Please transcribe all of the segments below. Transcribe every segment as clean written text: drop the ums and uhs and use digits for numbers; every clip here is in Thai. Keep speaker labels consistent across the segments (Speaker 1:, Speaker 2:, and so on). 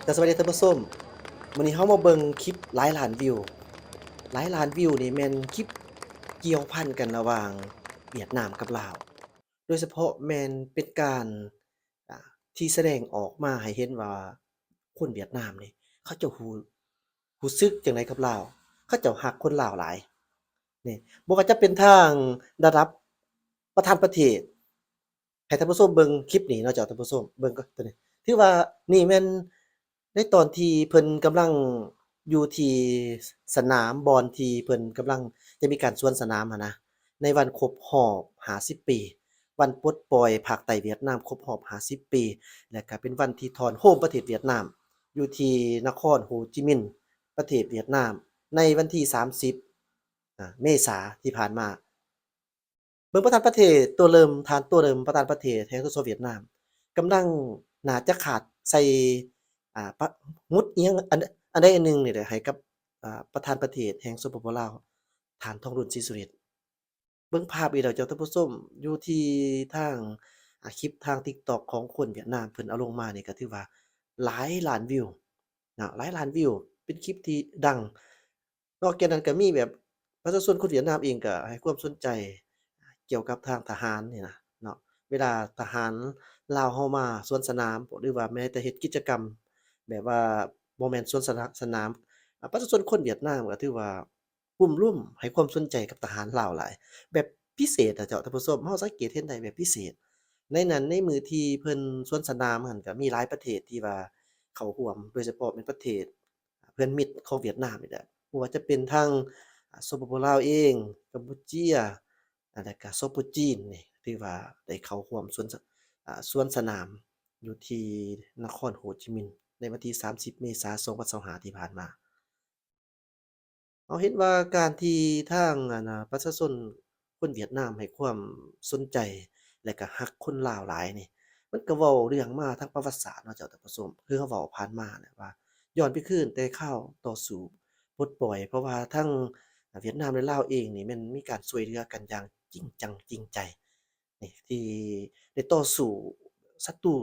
Speaker 1: ก็สวัสดีท่านผู้ชมมื้อนี้เฮามาเบิ่งคลิปหลายล้านวิวหลายล้านวิวนี่แม่นคลิปเกี่ยวพันกันระหว่างเวียดนามกับลาวโดยเฉพาะแม่นเป็นการอ่าที่แสดงออกมาให้เห็นว่าคนเวียดนามนี่เขาเจ้ารู้สึกจั่งใดกับลาวเขาเจ้ารักคนลาวหลายนี่บ่ว่าจะเป็นทางระดับประธานประเทศให้ท่านผู้ชมเบิ่งคลิปนี้เนาะเจ้าท่านผู้ชมเบิ่งก่อนตัวนี้ถือว่านี่แม่น ในตอนที่เพิ่นกำลังอยู่ที่สนามบอลที่เพิ่นกำลังจะมีการสวนสนามอะนะในวันครบรอบ50ปีวันปลดปล่อยภาคใต้เวียดนามครบรอบ50ปีและก็เป็นวันที่ถอนโฮมประเทศเวียดนามอยู่ที่นครโฮจิมินห์ประเทศเวียดนามในวันที่30เมษาที่ผ่านมาเบิ่งประธานประเทศตัวเริ่มทานตัวเริ่มประธานประเทศแห่งสเวียดนามกำลังน่าจะขาดใส่ปะ มุดอิหยังอันใดอันหนึ่งนี่แหละให้กับประธานประเทศแห่งสปปลาวท่านทองรุ่นศรีสุฤทธิ์เบิ่งภาพอีแล้วเจ้าท่านผู้ชมอยู่ที่ทางคลิปทาง TikTok ของคนเวียดนามเพิ่นเอาลงมานี่ก็ถือว่าหลายล้านวิวหลายล้านวิวเป็นคลิปที่ดังนอกจากนั้นก็มีแบบประชาชนคนเวียดนามเองก็ให้ความสนใจเกี่ยวกับทางทหารนี่นะเนาะเวลาทหารลาวเฮามาสวนสนามหรือว่าแม้แต่เฮ็ดกิจกรรม แบบว่าบ่แม่นสวนสนามประชาชนคนเวียดนามก็ถือว่ารุ่มรุ่มให้ความสนใจกับทหารลาวหลายแบบพิเศษอะเจ้าท่านผู้ชมเราสังเกตเห็นได้แบบพิเศษในนั้นในมื้อที่เพิ่นสวนสนามหั้นก็มีหลายประเทศที่ว่าเข้าร่วมโดยเฉพาะเป็นประเทศเพื่อนมิตรของเวียดนามนี่แหละบ่ว่าจะเป็นทางสปปลาวเองกัมพูเชียแล้วก็สปปจีนนี่ถือว่าได้เข้าร่วมสวนสนามอยู่ที่นครโฮจิมินห์ ในวันที่30เมษายน2025ที่ผ่านมาเราเห็นว่าการที่ทางประชาชนคนเวียดนามให้ความสนใจและก็รักคนลาวหลายนี่มันก็เว้าเรื่องมาทางประวัติศาสตร์เนาะเจ้าท่านผู้ชมคือเขาเว้าผ่านมาเนี่ยว่าย้อนไปคืนแต่คราวต่อสู้ปลดปล่อยเพราะว่าทั้งเวียดนามและลาวเองนี่แม่นมีการช่วยเหลือกันอย่างจริงจังจริงใจนี่ที่ได้ต่อสู้ศัตรู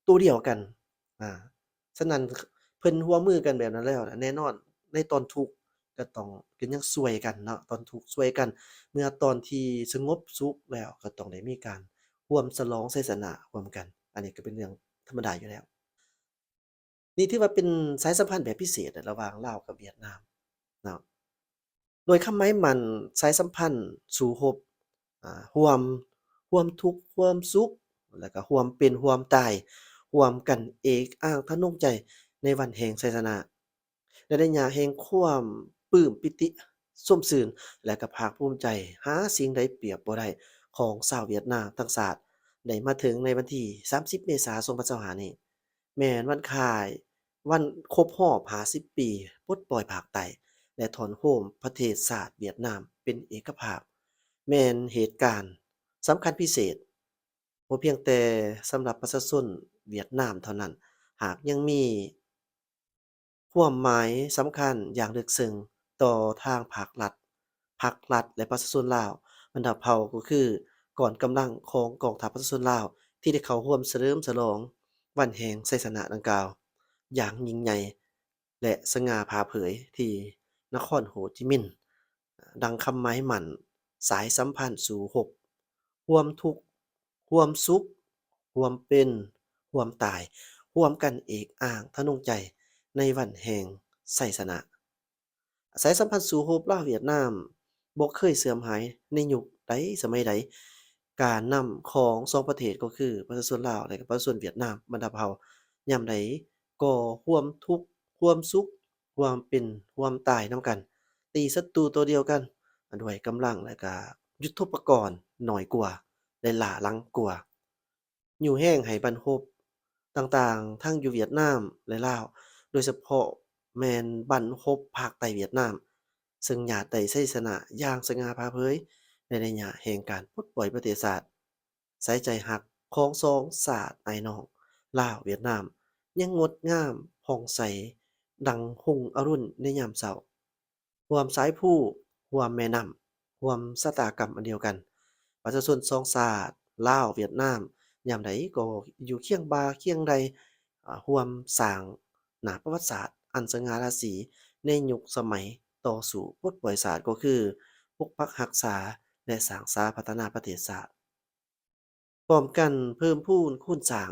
Speaker 1: ตัวเดียวกันอา ฉะนั้นเพิ่นร่วมมือกันแบบนั้นแล้วน่ะแน่นอนในตอนทุกข์ก็ต้องก็ยังช่วยกันเนาะตอนทุกข์ช่วยกันเมื่อตอนที่สงบสุขแล้วก็ต้องได้มีการร่วมฉลองชัยชนะร่วมกันอันนี้ก็เป็นเรื่องธรรมดาอยู่แล้วนี่ถือว่าเป็นสายสัมพันธ์แบบพิเศษอะระหว่างลาวกับเวียดนามเนาะ โดยคำไม้มันสายสัมพันธ์สู่ฮบร่วมทุกข์ร่วมสุขแล้วก็ร่วมเป็นร่วมตายร่วมกันเอกอ้างทะนงใจในวันแห่งชัยชนะและในยามแห่งความปลื้มปิติส้มชื่นและก็ภาคภูมิใจหาสิ่งใดเปรียบบ่ได้ของชาวเวียดนามทั้งชาติได้มาถึงในวันที่30เมษายน2025นี้แม่นวันคล้ายวันครบรอบ50ปีปลดปล่อยภาคใต้ และถอนโฮมประเทศชาติเวียดนามเป็นเอกภาพแม่นเหตุการณ์สำคัญพิเศษบ่เพียงแต่สำหรับประชาชนเวียดนามเท่านั้นหากยังมีความหมายสำคัญอย่างลึกซึ้งต่อทางภาครัฐและประชาชนลาวบรรดาเผ่าก็คือกองกำลังของกองทัพประชาชนลาวที่ได้เข้าร่วมเฉลิมฉลองวันแห่งชัยชนะดังกล่าวอย่างยิ่งใหญ่และสง่าผ่าเผยที่ นครโฮจิมินห์ดังคำหมายมั่นสายสัมพันธ์สู่หกร่วมทุกข์ร่วมสุขร่วมเป็นร่วมตายร่วมกันเอกอ้างทะนงใจในวันแห่งชัยชนะสายสัมพันธ์สู่ฮบลาวเวียดนามบ่เคยเสื่อมหายในยุคใดสมัยใดการนำของสองประเทศก็คือประชาชนลาวและก็ประชาชนเวียดนามบรรดาเผ่ายามใดก็ร่วมทุกข์ร่วมสุข ความเป็นความตายนำกัน ตีศัตรูตัวเดียวกันด้วยกำลังและก็ยุทโธปกรณ์น้อยกว่าและล้าหลังกว่ายุแรงให้บรรพตต่างๆทั้งอยู่เวียดนามและลาวโดยเฉพาะแม่นบรรพตภาคใต้เวียดนามซึ่งญาติได้ชัยชนะอย่างสง่าผ่าเผยในระยะแห่งการปลดปล่อยประเทศชาติสายใจหักของสองชาติอ้ายน้องลาวเวียดนามยังงดงามผ่องใส ดังหุ่งอรุณในยามเช้าร่วมสายผู้ร่วมแม่น้ำร่วมชะตากรรมอันเดียวกันประชาชนสองชาติลาวเวียดนามยามใดก็อยู่เคียงบ่าเคียงใดร่วมสร้าง หน้าประวัติศาสตร์อันสง่าราศีในยุคสมัยต่อสู้ปลดปล่อยศาสตร์ก็คือปกปักรักษาและสร้างสรรค์พัฒนาประเทศชาติ พร้อมกันเพิ่มพูนคูนสร้าง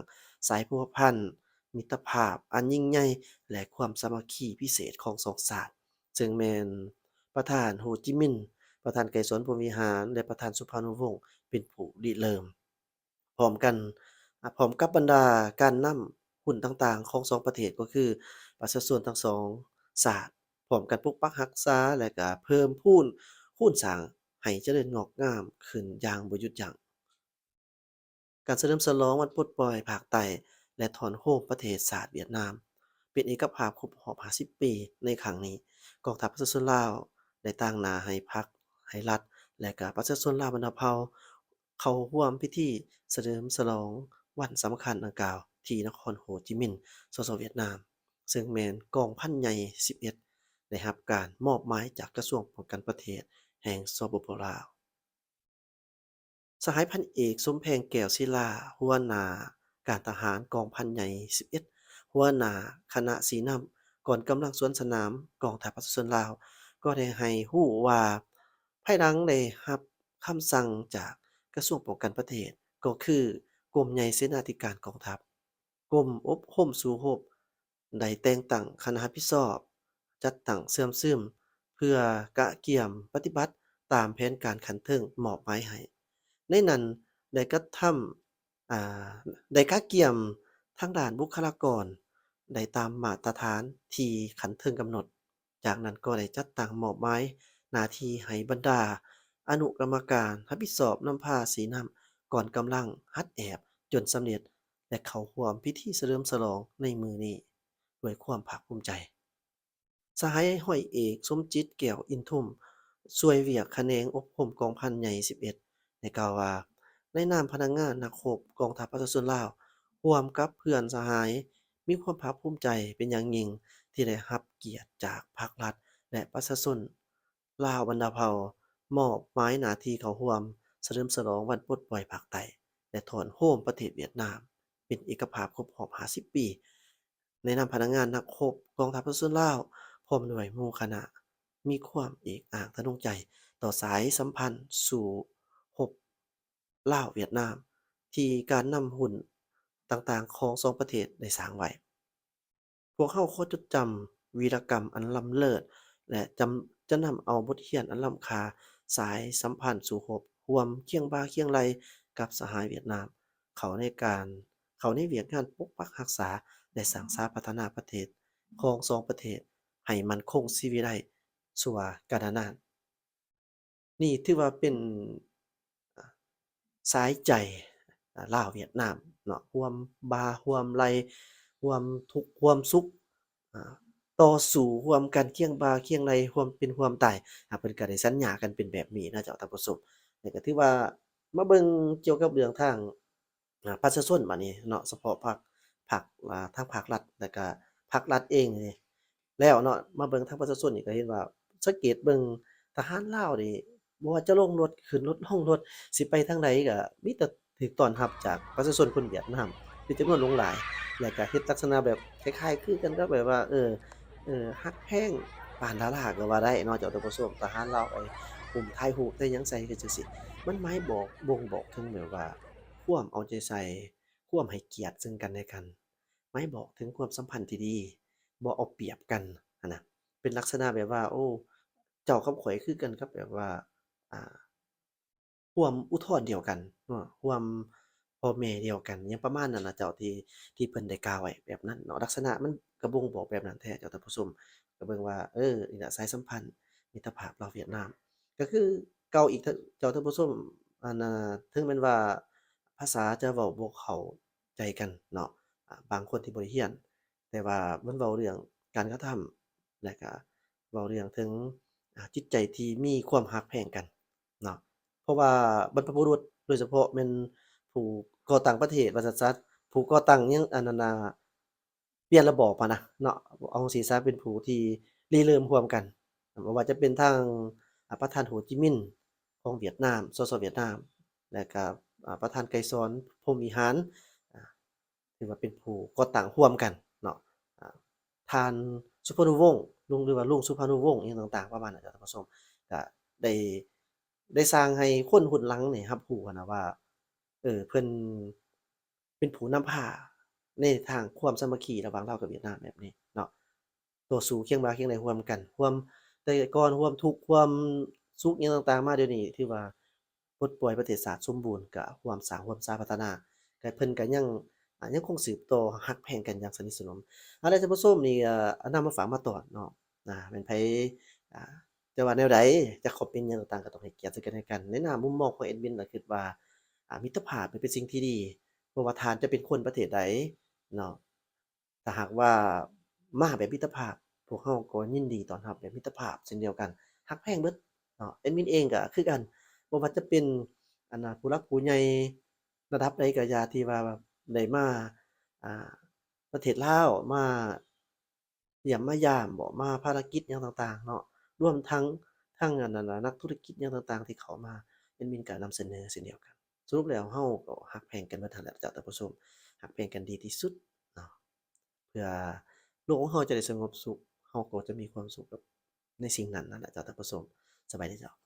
Speaker 1: สายพัวพันธ์มิตรภาพอันยิ่งใหญ่และความสามัคคีพิเศษของสองชาติซึ่งแม่นประธานโฮจิมินห์ประธานไกรสนพรหมวิหารและประธานสุพรรณวงศ์เป็นผู้ริเริ่มพร้อมกันพร้อมกับบรรดาการนำหุ้นต่างๆของสองประเทศก็คือประชาชนทั้งสองชาติพร้อมกันปกปักรักษาและก็เพิ่มพูนคูนสร้างให้เจริญงอกงามขึ้นอย่างบ่หยุดยั้ง การเฉลิมฉลองวันปลดปล่อยภาคใต้และถอนโฮมประเทศชาติเวียดนามเป็นเอกภาพครบรอบ50ปีในครั้งนี้กองทัพประชาชนลาวได้ตั้งหน้าให้พรรคให้รัฐและก็ประชาชนลาวบรรดาเผ่าเข้าร่วมพิธีเฉลิมฉลองวันสำคัญดังกล่าวที่นครโฮจิมินห์เวียดนามซึ่งแม่นกองพันใหญ่11ได้รับการมอบหมายจากกระทรวงป้องกันประเทศแห่งสปปลาว สหายพันเอกสมแพงแก้วศิลาหัวหน้าการทหารกองพันใหญ่11หัวหน้าคณะสีน้ำก่อนกำลังสวนสนามกองทัพประชาชนลาวก็ได้ให้ฮู้ว่าภายหลังได้รับคำสั่งจากกระทรวงป้องกันประเทศก็คือกรมใหญ่เสนาธิการกองทัพกรมอบรมสู่รบได้แต่งตั้งคณะรับผิดชอบจัดตั้งเสื่อมซึมเพื่อกะเกี่ยมปฏิบัติตามแผนการขั้นเทิงมอบหมายให้ ในนั้นได้กระทำได้กะเกี่ยมทางด้านบุคลากรได้ตามมาตรฐานที่คันเทิงกำหนด จากนั้นก็ได้จัดตั้งมอบหมายหน้าที่ให้บรรดาอนุกรรมการรับผิดชอบนำพาสีน้ำก่อนกำลังฮัดแอบจนสำเร็จและเข้าร่วมพิธีเฉลิมฉลองในมื้อนี้ด้วยความภาคภูมิใจ สหายห้อยเอกสมจิตแก้วอินทุ่มช่วยเวียกแขนงอบรมกองพันใหญ่11ได้กล่าวว่าในนามพนักงานนักรบกองทัพประชาชนลาวร่วมกับเพื่อนสหายมีความภาคภูมิใจเป็นอย่างยิ่งที่ได้รับเกียรติจากภาครัฐและประชาชนลาวบรรดาเผ่ามอบหมายหน้าที่เข้าร่วมเฉลิมฉลองวันปลดปล่อยภาคใต้และถอนโฮมประเทศเวียดนามเป็นเอกภาพครบรอบ50ปีในนามพนักงานนักรบกองทัพประชาชนลาว พร้อมด้วยหมู่คณะมีความเอกอาจทะนงใจต่อสายสัมพันธ์สู่รบลาวเวียดนามที่การนำหุ้นต่างๆของสองประเทศได้สร้างไว้ พวกเขาขอจดจำวีรกรรมอันล้ำเลิศและจะนำเอาบทเรียนอันล้ำค่าสายสัมพันธ์สู่รบร่วมเคียงบ่าเคียงไหล่กับสหายเวียดนามเขาในการเขาในเวียกงานปกปักรักษาและสร้างสรรค์พัฒนาประเทศของสองประเทศให้มั่นคงชีวิไลชั่วกาลนานนี่ถือว่าเป็นอ่าสายใจลาวเวียดนามเนาะร่วมบ่าร่วมไหล่ร่วมทุกข์ร่วมสุขอ่าต่อสู้ร่วมกันเคียงบ่าเคียงไหล่ร่วมเป็นร่วมตายเพิ่นก็ได้สัญญากันเป็นแบบนี้เนาะเจ้าท่านผู้ชมนี่ก็ถือว่ามาเบิ่งเกี่ยวกับเรื่องทางประชาชนบัดนี้เนาะเฉพาะภาคทางภาครัฐแล้วก็ภาครัฐเองนี่แล้วเนาะมาเบิ่งทางประชาชนนี่ก็เห็นว่าสังเกตเบิ่งทหารลาวนี่บ่ว่าจะลงรถขึ้นรถลงรถสิไปทางใดก็มีแต่ถูกต้อนรับจากประชาชนคนเวียดนามเป็นจำนวนหลงหลายแล้วก็เฮ็ดลักษณะแบบคล้ายๆคือกันกับแบบว่าฮักแพงปานดาราก็ว่าได้เนาะเจ้าท่านผู้ชมทหารลาวอุ้มถ่ายรูปถ่ายหยังใส่ก็จั่งซี้ มันหมายบอกบ่งบอกถึงแบบว่าความเอาใจใส่ความให้เกียรติซึ่งกันและกันหมายบอกถึงความสัมพันธ์ที่ดีบ่เอาเปรียบกันหั้นน่ะเป็นลักษณะแบบว่าโอ้เจ้ากับข้อยคือกันกับแบบว่าอ่าความอุทธรณ์เดียวกันความพ่อแม่เดียวกันหยังประมาณนั้นน่ะเจ้าที่เพิ่นได้กล่าวไว้แบบนั้นเนาะลักษณะมันก็บ่งบอกแบบนั้นแท้เจ้าท่านผู้ชมก็เบิ่งว่านี่ล่ะสายสัมพันธ์มิตรภาพลาวเวียดนาม ก็คือเก่าอีกเจ้าท่านผู้ชมถึงแม้นว่าภาษาจะเว้าบ่เข้าใจกันเนาะบางคนที่บ่ได้เรียนแต่ว่ามันเว้าเรื่องการกระทำและก็เว้าเรื่องถึงจิตใจที่มีความรักแพงกันเนาะเพราะว่าบรรพบุรุษโดยเฉพาะแม่นผู้ก่อตั้งประเทศว่าซั่นซะผู้ก่อตั้งยังอันนั้นเปลี่ยนระบอบอะนะเนาะเอาจั่งซี้ซะเป็นผู้ที่ริเริ่มร่วมกันบ่ว่าจะเป็นทาง ประธานโฮจิมินห์ของเวียดนามเวียดนามและก็ประธานไกรสอนพรหมวิหารอ่าถือว่าเป็นผู้ก่อตั้งร่วมกันเนาะอ่า ท่านสุพรรณวงศ์ลุงหรือว่าลุงสุพรรณวงศ์อิหยังต่างๆประมาณนั้นจ้ะท่านผู้ชมก็ได้สร้างให้คนรุ่นหลังนี่รับรู้อะนะว่าเพิ่นเป็นผู้นำพาในทางความสามัคคีระหว่างลาวกับเวียดนามแบบนี้เนาะต่อสู้เคียงบ่าเคียงไหลร่วมกันร่วมแต่ก่อนร่วมทุกข์ร่วมสุขอิหยังต่างๆมาเดี๋ยวนี้ถือว่าปลดปล่อยประเทศชาติสมบูรณ์ก็ร่วมสร้างร่วมสาพัฒนาก็เพิ่นก็ยังยังคงสืบต่อรักแพงกันอย่างสนิทสนม แล้วท่านผู้ชมนี่นำมาฝากมาตอนเนาะแม่นไผอ่าแต่ว่าแนวใดจะคอมเมนต์หยังต่างๆก็ต้องให้เกียรติซึ่งกันและกันในนามมุมมองของแอดมินก็คิดว่ามิตรภาพมันเป็นสิ่งที่ดีบ่ว่าท่านจะเป็นคนประเทศใดเนาะถ้าหากว่ามาแบบมิตรภาพพวกเราก็ยินดีต้อนรับแบบมิตรภาพเช่นเดียวกันรักแพงเบิดเนาะแอดมินเองก็คือกันบ่ว่าจะเป็นผู้หลักผู้ใหญ่ระดับใดก็อย่าที่ว่าแบบได้มาอ่า ประเทศลาวมาเยี่ยมมายามบ่มาภารกิจหยังต่างๆเนาะรวมทั้งอันนั้นน่ะนักธุรกิจหยังต่างๆที่เข้ามาแอดมินก็นำเสนอเช่นเดียวกันสรุปแล้วเราก็รักแพงกันเบิดหั้นแหละจ้ะท่านผู้ชมรักแพงกันดีที่สุดเนาะเพื่อโลกของเราจะได้สงบสุขเราก็จะมีความสุขกับในสิ่งนั้นนั่นแหละจ้ะท่านผู้ชมสบายดีจ้ะ